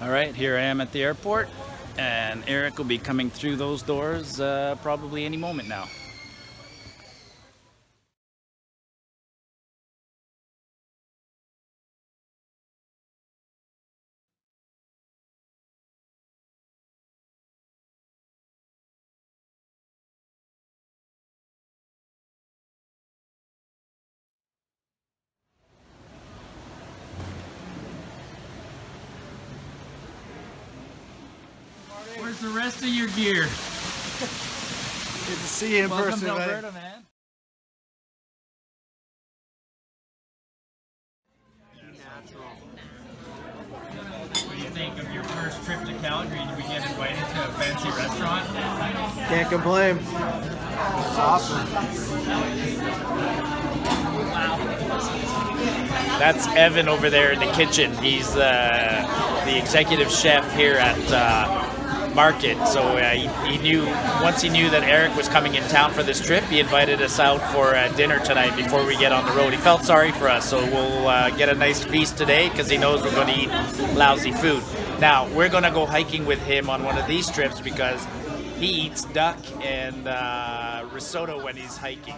All right, here I am at the airport, and Eric will be coming through those doors probably any moment now. Where's the rest of your gear? Good to see you in person, to Alberta, man. What do you think of your first trip to Calgary? Did we get invited to a fancy restaurant? Can't complain. It's awesome. That's Evan over there in the kitchen. He's the executive chef here at Market. So he knew, once he knew that Eric was coming in town for this trip, he invited us out for dinner tonight before we get on the road. He felt sorry for us, so we'll get a nice feast today because he knows we're going to eat lousy food. Now, we're going to go hiking with him on one of these trips because he eats duck and risotto when he's hiking.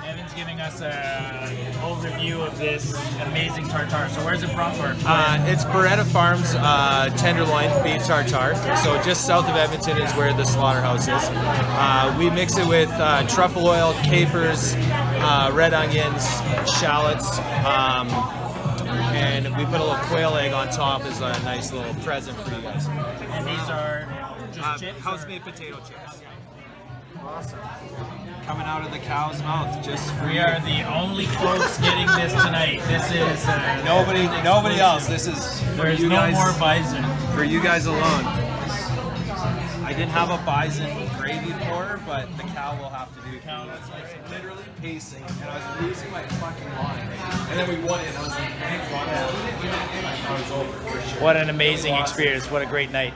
Evan's giving us an overview of this amazing tartare. So where's it from? It's Beretta Farms tenderloin beef tartare. So just south of Edmonton is where the slaughterhouse is. We mix it with truffle oil, capers, red onions, shallots, and we put a little quail egg on top as a nice little present for you guys. And these are just chips? House-made potato chips. Awesome. Coming out of the cow's mouth, just for We are the only folks getting this tonight. This is nobody else. This is for there's you no guys. more bison. For you guys alone. I didn't have a bison gravy pour, but the cow will have to do. I was like literally pacing, and I was losing my fucking mind. And then we won it, and I was like, I was over for sure. What an amazing experience! What a great night.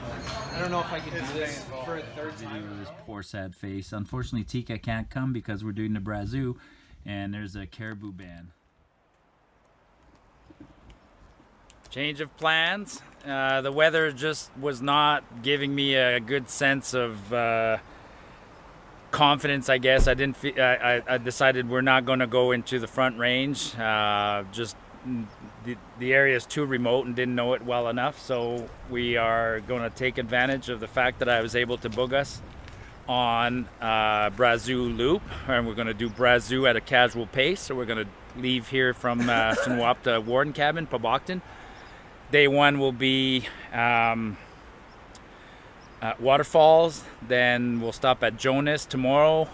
I don't know if I can do this for a third time. This poor sad face. Unfortunately, Tika can't come because we're doing the Brazeau, and there's a caribou ban. Change of plans. The weather just was not giving me a good sense of confidence, I guess. I didn't. I decided we're not going to go into the Front Range. Just the area is too remote and didn't know it well enough. So we are going to take advantage of the fact that I was able to book us on Brazeau Loop, and we're going to do Brazeau at a casual pace. So we're going to leave here from Sunwapta Warden Cabin, Pabocton. Day one will be Waterfalls, then we'll stop at Jonas tomorrow,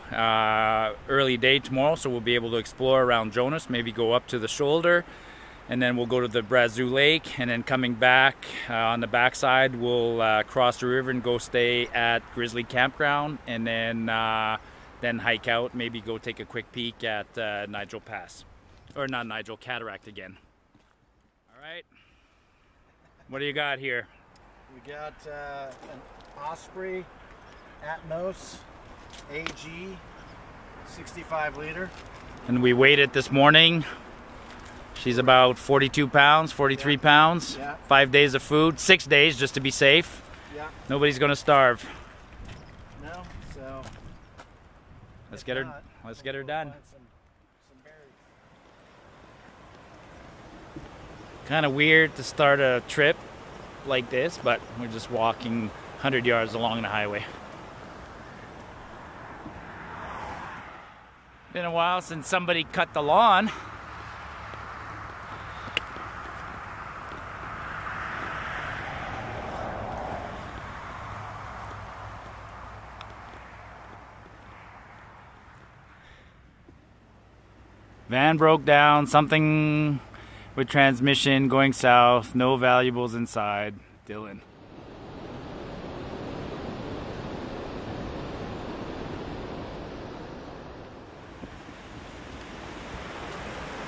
early day tomorrow, so we'll be able to explore around Jonas, maybe go up to the shoulder, and then we'll go to the Brazeau Lake, and then coming back on the backside, we'll cross the river and go stay at Grizzly Campground, and then hike out, maybe go take a quick peek at Nigel Pass, or not Nigel, Cataract again. All right. What do you got here? We got an Osprey Atmos AG 65 liter. And we weighed it this morning. She's about 42 pounds, 43 pounds. Yeah. 5 days of food, 6 days just to be safe. Yeah. Nobody's gonna starve. No, so Let's get her done. Some berries. Kind of weird to start a trip like this, but we're just walking 100 yards along the highway. Been a while since somebody cut the lawn. Van broke down, something with transmission going south, no valuables inside. Dylan.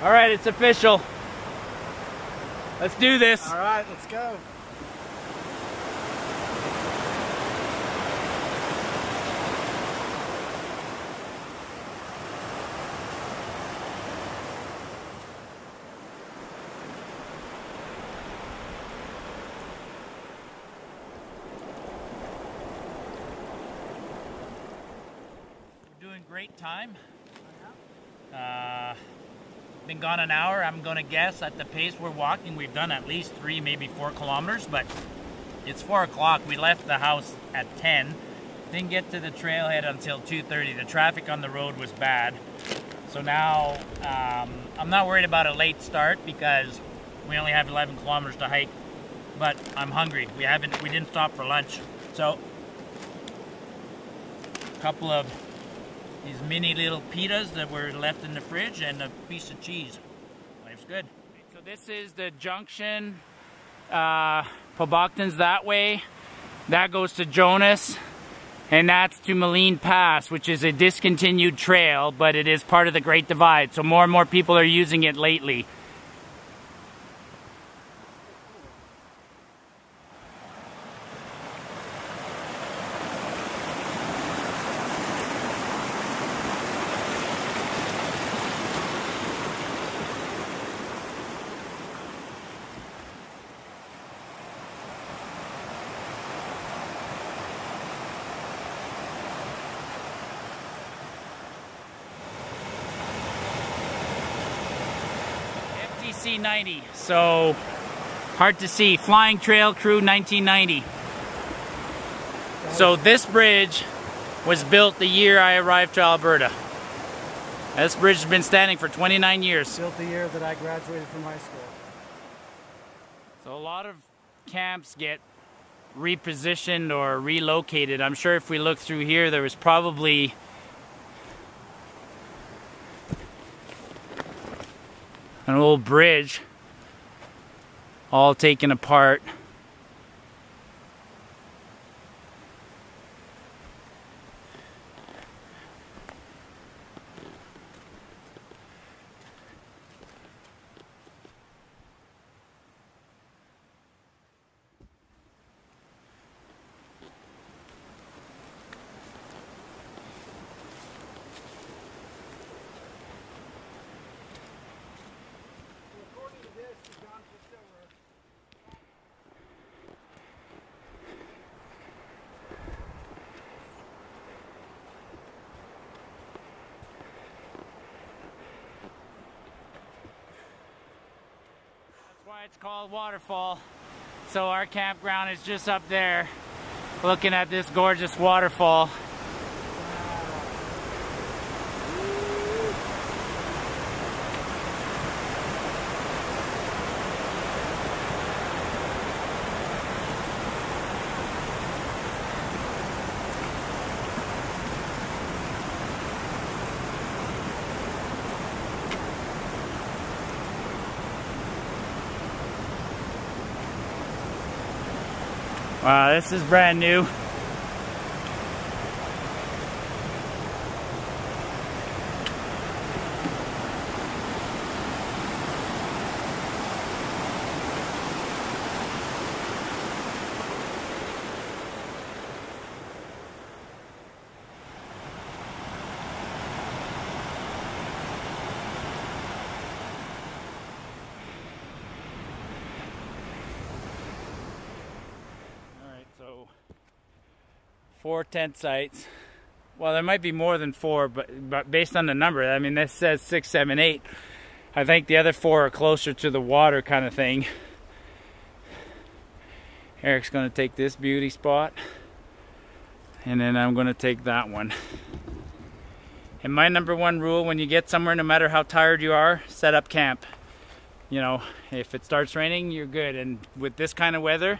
All right, it's official. Let's do this. All right, let's go. great time. Been gone an hour. I'm gonna guess at the pace we're walking, we've done at least 3, maybe 4 kilometers, but it's 4 o'clock. We left the house at 10. Didn't get to the trailhead until 2:30. The traffic on the road was bad. So now I'm not worried about a late start because we only have 11 kilometers to hike, but I'm hungry. We didn't stop for lunch. So a couple of these mini little pitas that were left in the fridge and a piece of cheese. Life's good. So this is the junction. Pobocton's that way. That goes to Jonas. And that's to Moline Pass, which is a discontinued trail, but it is part of the Great Divide. So more and more people are using it lately. FTC 90, so hard to see. Flying Trail Crew 1990. So this bridge was built the year I arrived to Alberta. This bridge has been standing for 29 years. Built the year that I graduated from high school. So a lot of camps get repositioned or relocated. I'm sure if we look through here, there was probably an old bridge all taken apart. It's called Waterfall. So our campground is just up there looking at this gorgeous waterfall. Wow, this is brand new. So 4 tent sites. Well, there might be more than 4, but based on the number, I mean, this says 6, 7, 8. I think the other 4 are closer to the water kind of thing. Eric's going to take this beauty spot, and then I'm going to take that one. And my #1 rule when you get somewhere, no matter how tired you are, set up camp. You know, if it starts raining, you're good. And with this kind of weather,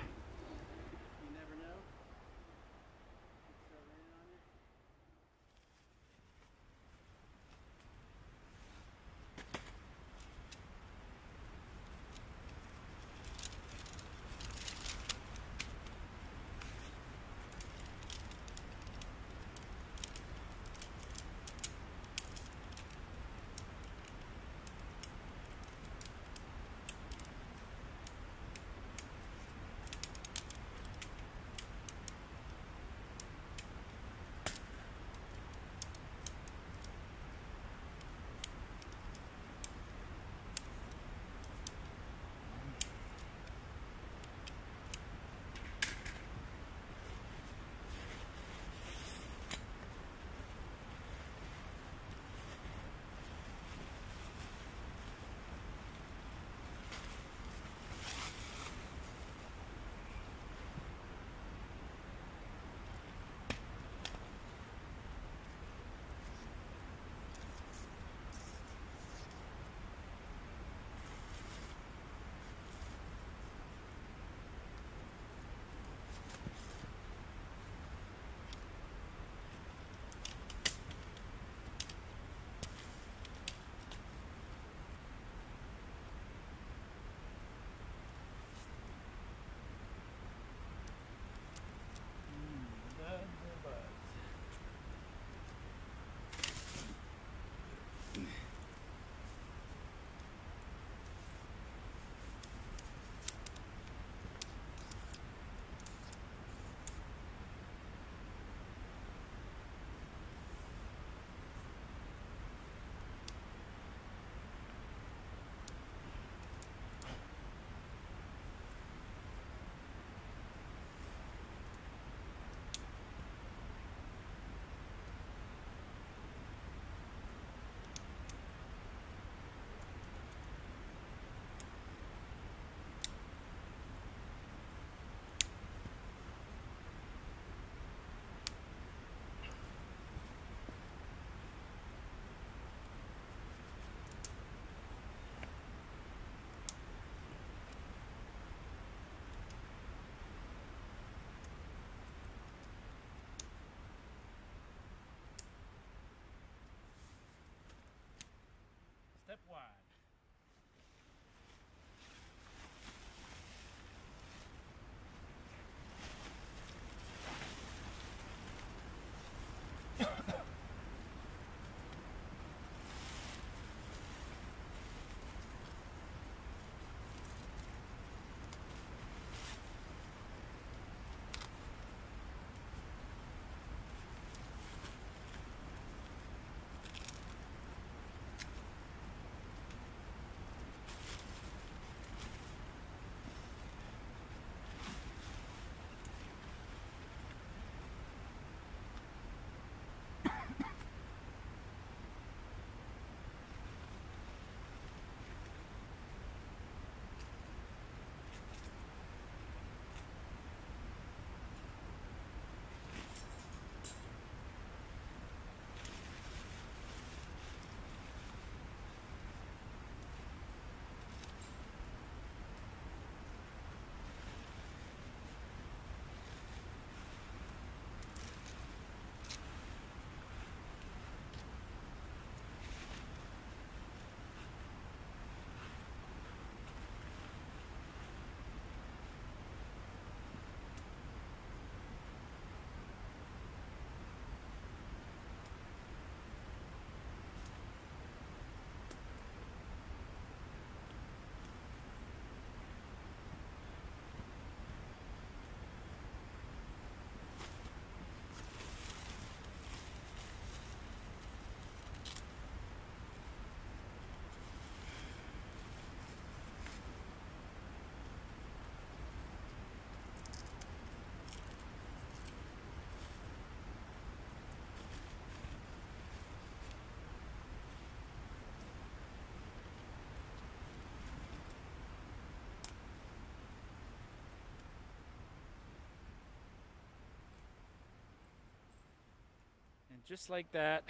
just like that,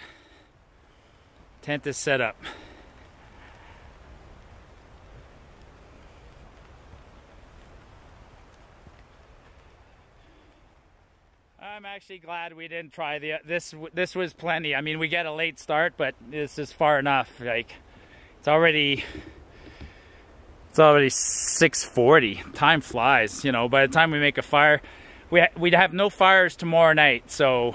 tent is set up. I'm actually glad we didn't try this. This was plenty. I mean, we get a late start, but this is far enough. Like, it's already 6:40. Time flies, you know. By the time we make a fire, we'd have no fires tomorrow night. So,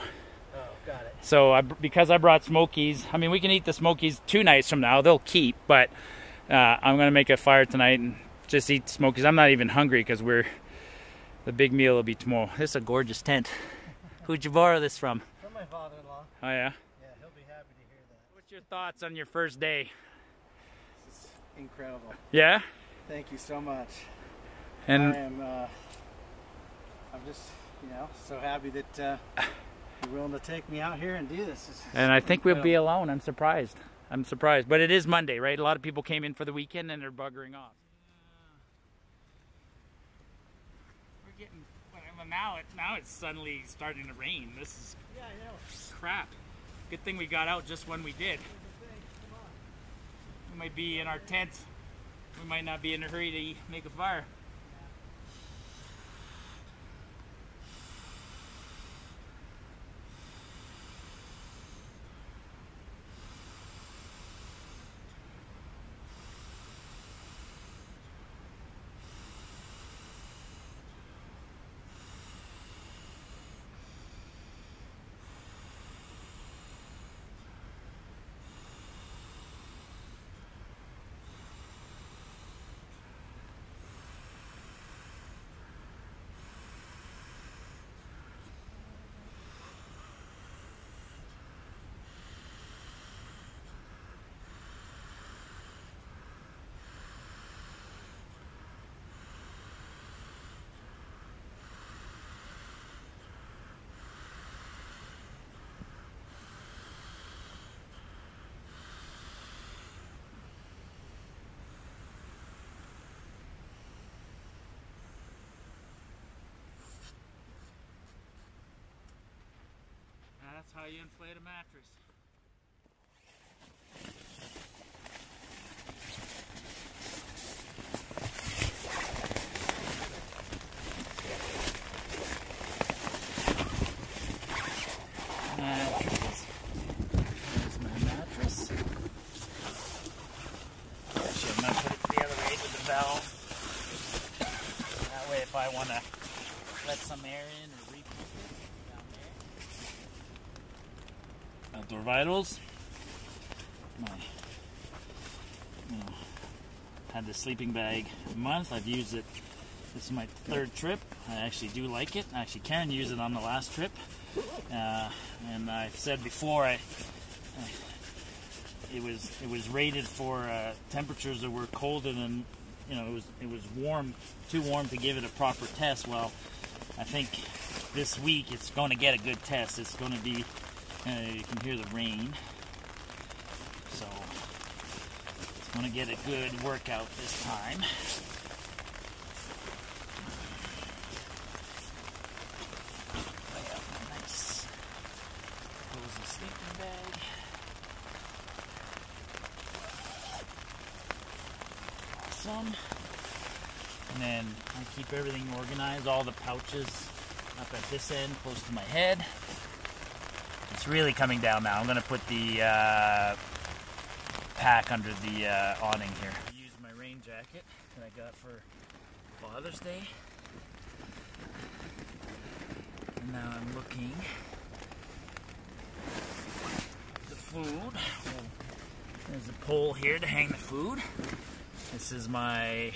Got it. so because I brought smokies. I mean, we can eat the smokies 2 nights from now. They'll keep, but I'm gonna make a fire tonight and just eat smokies. I'm not even hungry because the big meal will be tomorrow. This is a gorgeous tent. Who'd you borrow this from? From my father-in-law. Oh yeah? Yeah, he'll be happy to hear that. What's your thoughts on your first day? This is incredible. Yeah? Thank you so much. And I'm just, so happy that you're willing to take me out here and do this. and I think we'll be alone. I'm surprised. But it is Monday, right? A lot of people came in for the weekend and they're buggering off. We're getting, well, now it's suddenly starting to rain. This is crap. Good thing we got out just when we did. We might be in our tent. We might not be in a hurry to make a fire. That's how you inflate a mattress. There's my mattress. Actually, I'm going to put it the other way to the valve. That way, if I want to let some air in or repeat it down there. Outdoor Vitals. Had this sleeping bag a month. I've used it. This is my 3rd trip. I actually do like it. Actually, Karen used it on the last trip. And I've said before, it was rated for temperatures that were colder than, it was warm, too warm to give it a proper test. Well, I think this week it's going to get a good test. It's going to be, you can hear the rain, so it's going to get a good workout this time. I got my nice cozy sleeping bag. Awesome. And then I keep everything organized, all the pouches up at this end, close to my head. It's really coming down now. I'm going to put the pack under the awning here. I used my rain jacket that I got for Father's Day. And now I'm looking at the food. There's a pole here to hang the food. This is my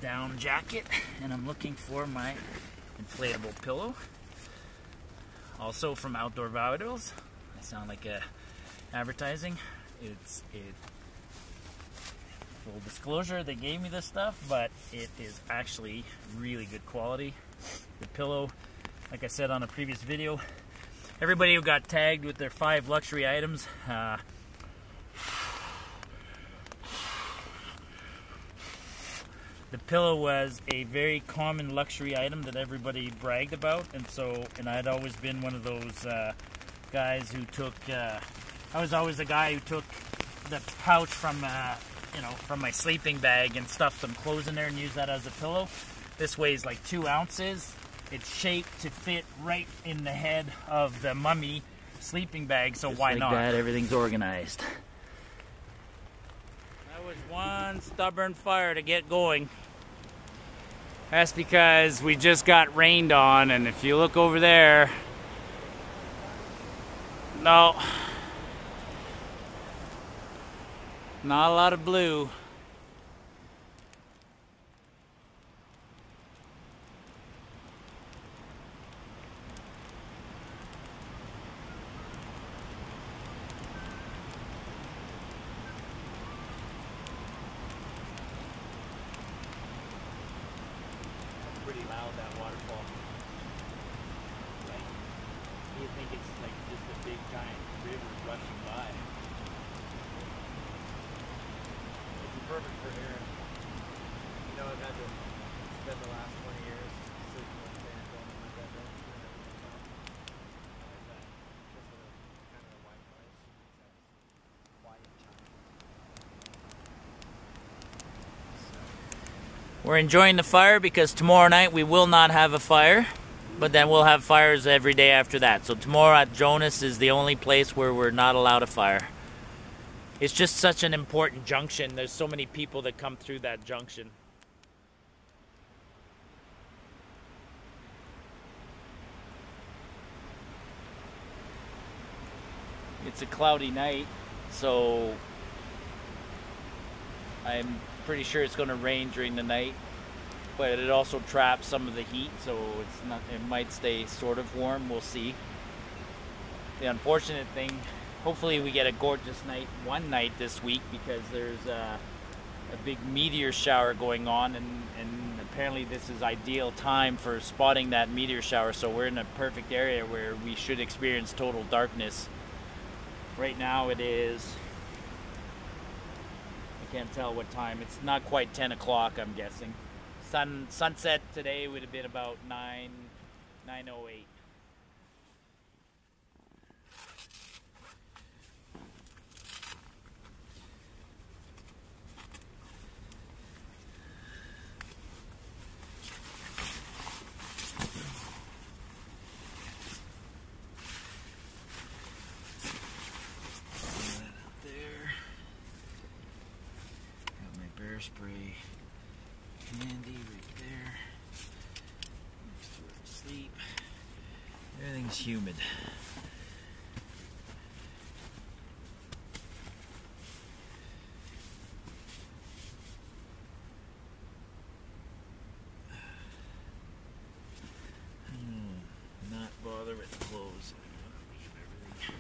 down jacket, and I'm looking for my inflatable pillow. Also from Outdoor Vitals. I sound like advertising. Full disclosure, they gave me this stuff, but it is actually really good quality. The pillow, like I said on a previous video, everybody who got tagged with their 5 luxury items, the pillow was a very common luxury item that everybody bragged about, and I'd always been one of those guys who took. I was always the guy who took the pouch from from my sleeping bag and stuffed some clothes in there and used that as a pillow. This weighs like 2 ounces. It's shaped to fit right in the head of the mummy sleeping bag, so why not? That everything's organized. That was one stubborn fire to get going. That's because we just got rained on, and if you look over there, no, not a lot of blue. Pretty loud, that waterfall. Like, you think it's like just a big giant river rushing by. It'd be perfect for Aaron. You know, I've had to spend the last 20 years sleeping with a fan going in my bedroom. Kind of a white noise. Quiet time. We're enjoying the fire because tomorrow night we will not have a fire, but then we'll have fires every day after that. So tomorrow at Jonas is the only place where we're not allowed a fire. It's just such an important junction. There's so many people that come through that junction. It's a cloudy night, so I'm pretty sure it's going to rain during the night, but it also traps some of the heat, so it might stay sort of warm. We'll see. The unfortunate thing, hopefully we get a gorgeous night one night this week, because there's a big meteor shower going on, and apparently this is ideal time for spotting that meteor shower, so we're in a perfect area where we should experience total darkness. Right now it is, I can't tell what time. It's not quite 10 o'clock, I'm guessing. Sunset today would have been about 9:08. Spray handy right there next to where I sleep. Everything's humid. Not bother with the clothes. I'm gonna leave everything.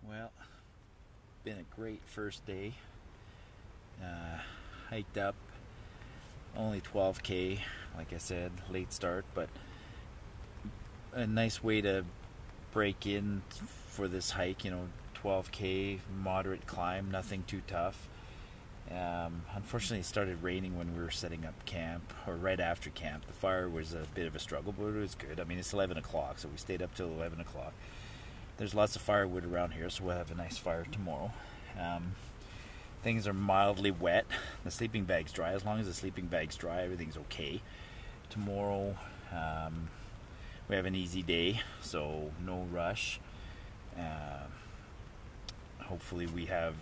Well, been a great first day. Hiked up only 12K, like I said, late start, but a nice way to break in for this hike. 12K, moderate climb, nothing too tough. Unfortunately, it started raining when we were setting up camp, or right after camp. The fire was a bit of a struggle, but it was good. I mean, it's 11 o'clock, so we stayed up till 11 o'clock. There's lots of firewood around here, so we'll have a nice fire tomorrow. Things are mildly wet. The sleeping bag's dry. As long as the sleeping bag's dry, everything's okay. Tomorrow, we have an easy day, so no rush. Hopefully we have,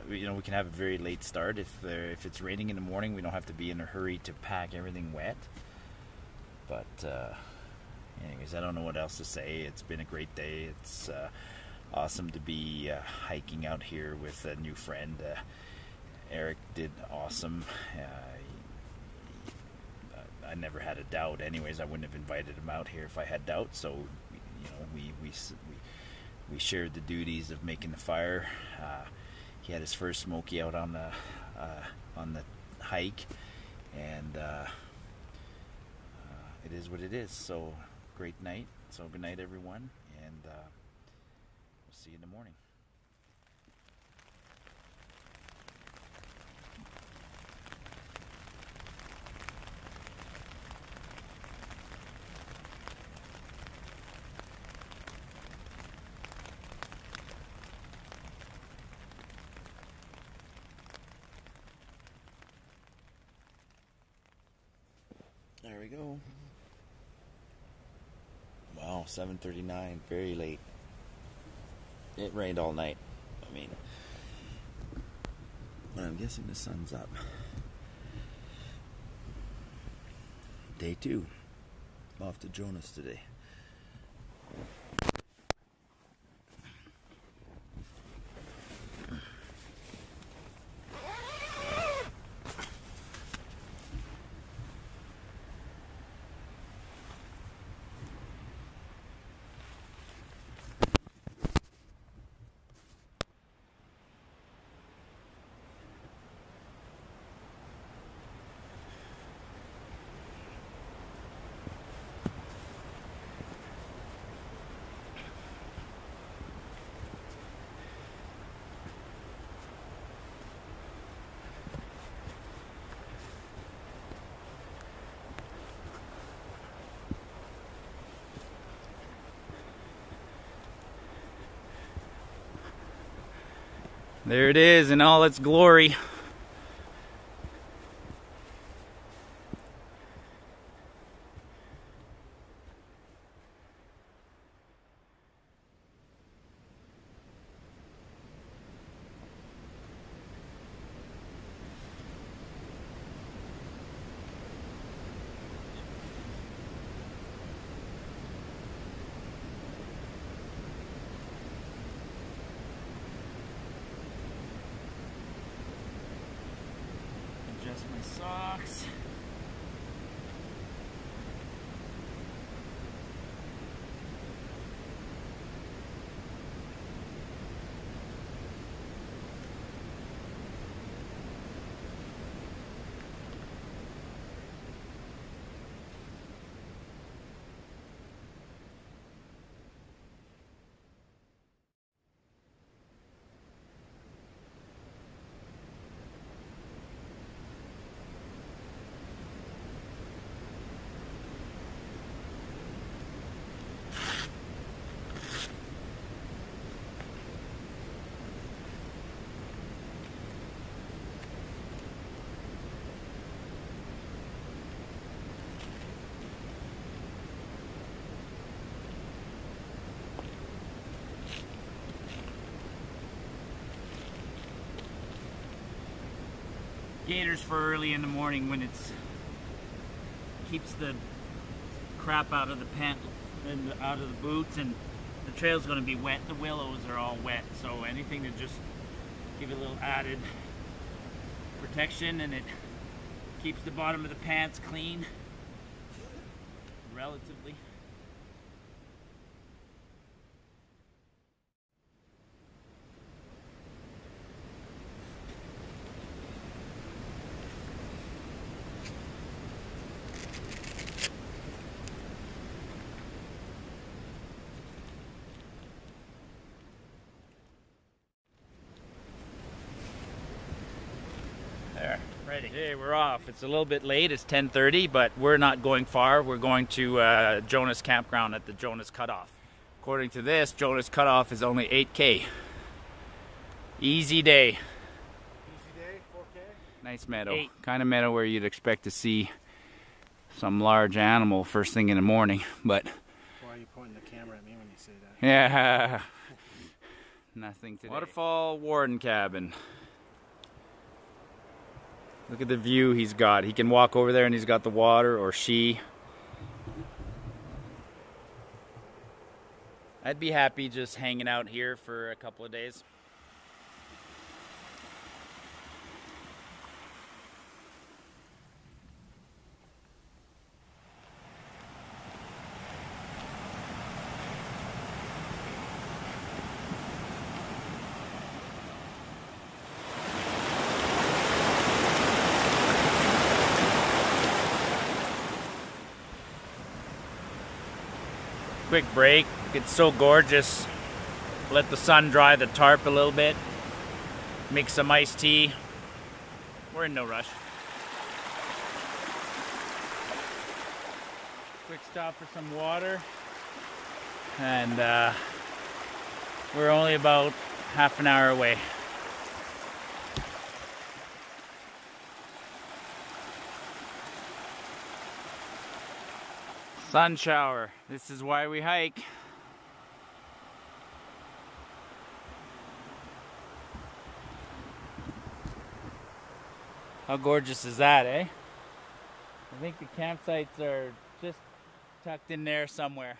we can have a very late start. If it's raining in the morning, we don't have to be in a hurry to pack everything wet. But anyways, I don't know what else to say. It's been a great day. It's awesome to be hiking out here with a new friend. Eric did awesome. I never had a doubt. Anyways, I wouldn't have invited him out here if I had doubts. So, you know, we shared the duties of making the fire. He had his first smoky out on the hike, and it is what it is. So, great night. So, good night, everyone, and we'll see you in the morning. There we go. Wow, 7:39, very late. It rained all night. I mean, but I'm guessing the sun's up. Day 2. Off to Jonas today. There it is in all its glory. Adjust my socks. Gaiters for early in the morning when it's keeps the crap out of the pant and out of the boots, and the trail's going to be wet. The willows are all wet, so anything to just give it a little added protection, and it keeps the bottom of the pants clean relatively. Ready. Hey, we're off. It's a little bit late. It's 10:30, but we're not going far. We're going to Jonas Campground at the Jonas Cutoff. According to this, Jonas Cutoff is only 8K. Easy day. Easy day, 4K. Nice meadow. Kind of meadow where you'd expect to see some large animal first thing in the morning, but... Why are you pointing the camera at me when you say that? Yeah. Nothing today. Waterfall Warden Cabin. Look at the view he's got. He can walk over there and he's got the water, or she. I'd be happy just hanging out here for a couple of days. quick break. It's so gorgeous. Let the sun dry the tarp a little bit. Make some iced tea. We're in no rush. Quick stop for some water. And we're only about half an hour away. Sun shower. This is why we hike. How gorgeous is that, eh? I think the campsites are just tucked in there somewhere.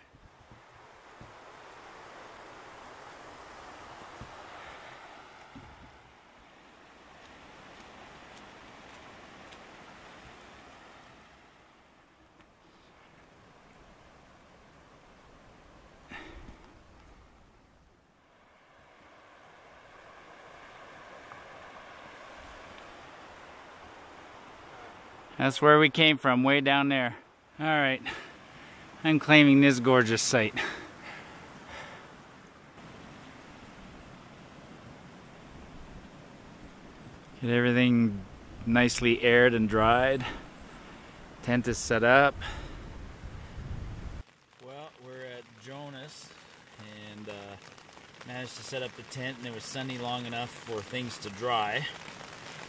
That's where we came from, way down there. All right, I'm claiming this gorgeous site. Get everything nicely aired and dried. Tent is set up. Well, we're at Jonas and managed to set up the tent, and it was sunny long enough for things to dry.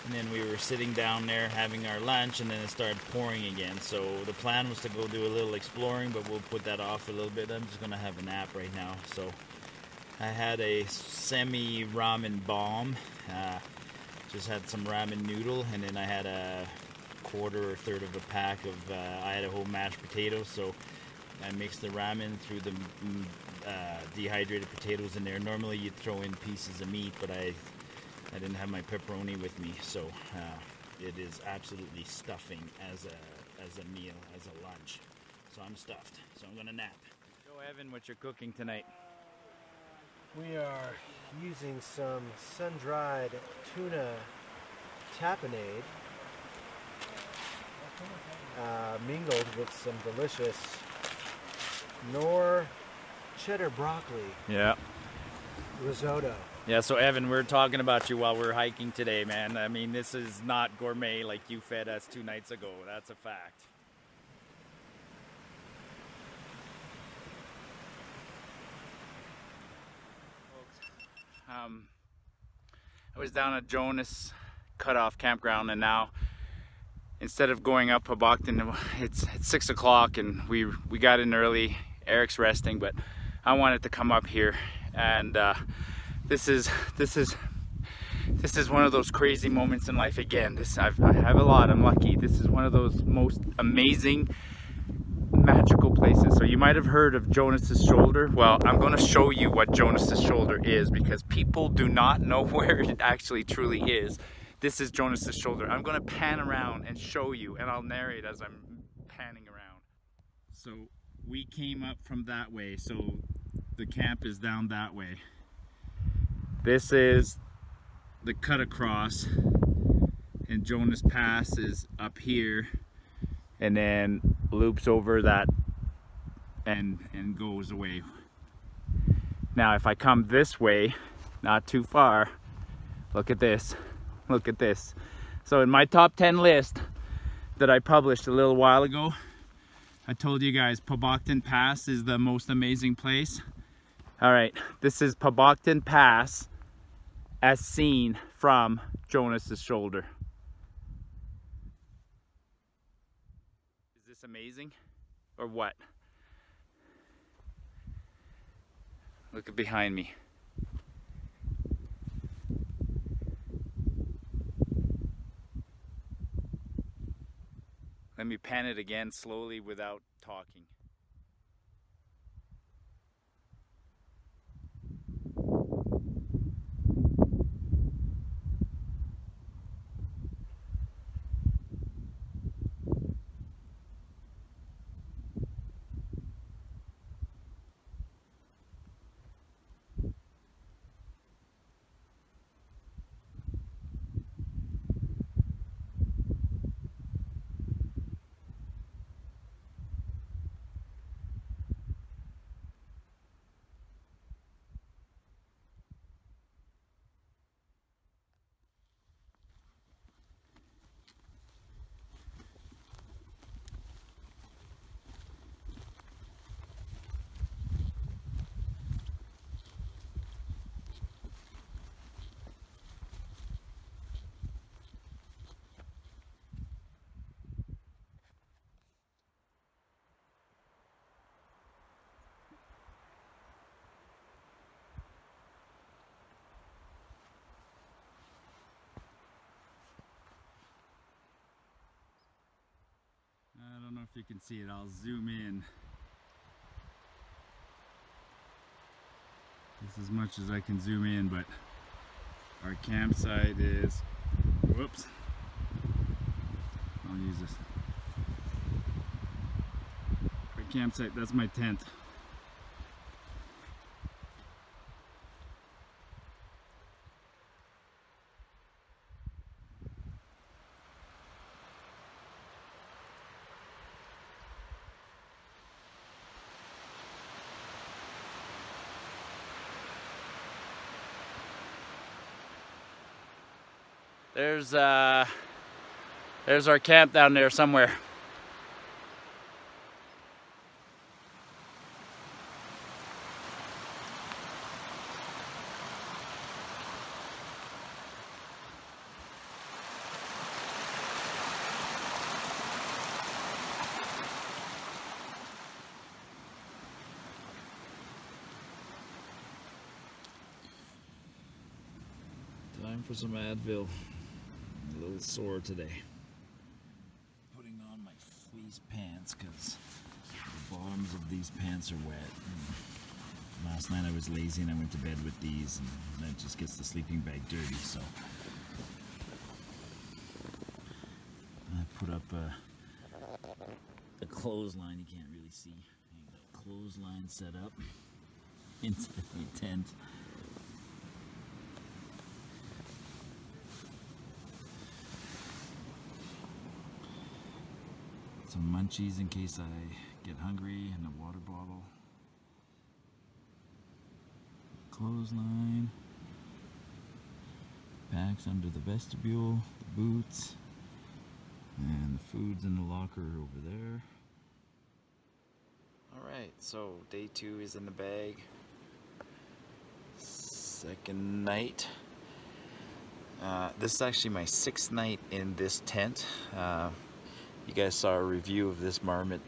And then we were sitting down there having our lunch, and then it started pouring again. So the plan was to go do a little exploring, but we'll put that off a little bit. I'm just gonna have a nap right now. So I had a semi ramen bomb. Just had some ramen noodle, and then I had a quarter or third of a pack of Idaho mashed potatoes. So I mixed the ramen through the dehydrated potatoes in there. Normally you'd throw in pieces of meat, but I didn't have my pepperoni with me, so it is absolutely stuffing as a meal, as a lunch. So I'm stuffed, so I'm gonna nap. Show Evan what you're cooking tonight. We are using some sun-dried tuna tapenade, mingled with some delicious Knorr cheddar broccoli. Yeah. Risotto. Yeah, so Evan, we're talking about you while we're hiking today, man. I mean, this is not gourmet like you fed us 2 nights ago. That's a fact. I was down at Jonas Cutoff campground, and now instead of going up Hobokton, it's 6 o'clock, and we got in early. Eric's resting, but I wanted to come up here, and this is one of those crazy moments in life again. I have a lot. I'm lucky. This is one of those most amazing, magical places. So you might have heard of Jonas's Shoulder. Well, I'm going to show you what Jonas's Shoulder is, because people do not know where it actually truly is. This is Jonas's Shoulder. I'm going to pan around and show you, and I'll narrate as I'm panning around. So we came up from that way. So the camp is down that way. This is the cut across, and Jonas Pass is up here, and then loops over that and goes away. Now if I come this way, not too far, look at this, look at this. So in my top 10 list that I published a little while ago, I told you guys Hobokton Pass is the most amazing place. All right, this is Hobokton Pass as seen from Jonas's Shoulder. Is this amazing or what? Look at behind me. Let me pan it again slowly without talking. if you can see it, I'll zoom in. This is as much as I can zoom in, but our campsite is, whoops, I'll use this. Our campsite, that's my tent. There's our camp down there somewhere. Time for some Advil. I'm a little sore today. Putting on my fleece pants because the bottoms of these pants are wet. And last night I was lazy and I went to bed with these, and that just gets the sleeping bag dirty. So I put up a clothesline. You can't really see. A clothesline set up inside the tent. Some munchies in case I get hungry, and a water bottle. Clothesline. Packs under the vestibule, the boots, and the food's in the locker over there. Alright, so day 2 is in the bag. Second night. This is actually my 6th night in this tent. You guys saw a review of this Marmot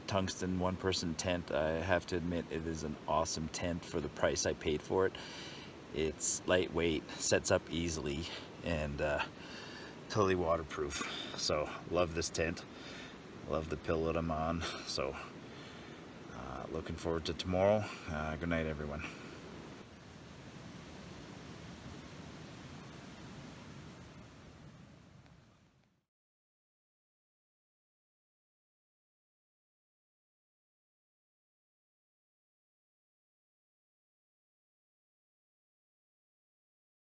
tungsten one-person tent. I have to admit, it is an awesome tent for the price I paid for it. It's lightweight, sets up easily, and totally waterproof. So love this tent. Love the pillow that I'm on. So looking forward to tomorrow. Good night, everyone.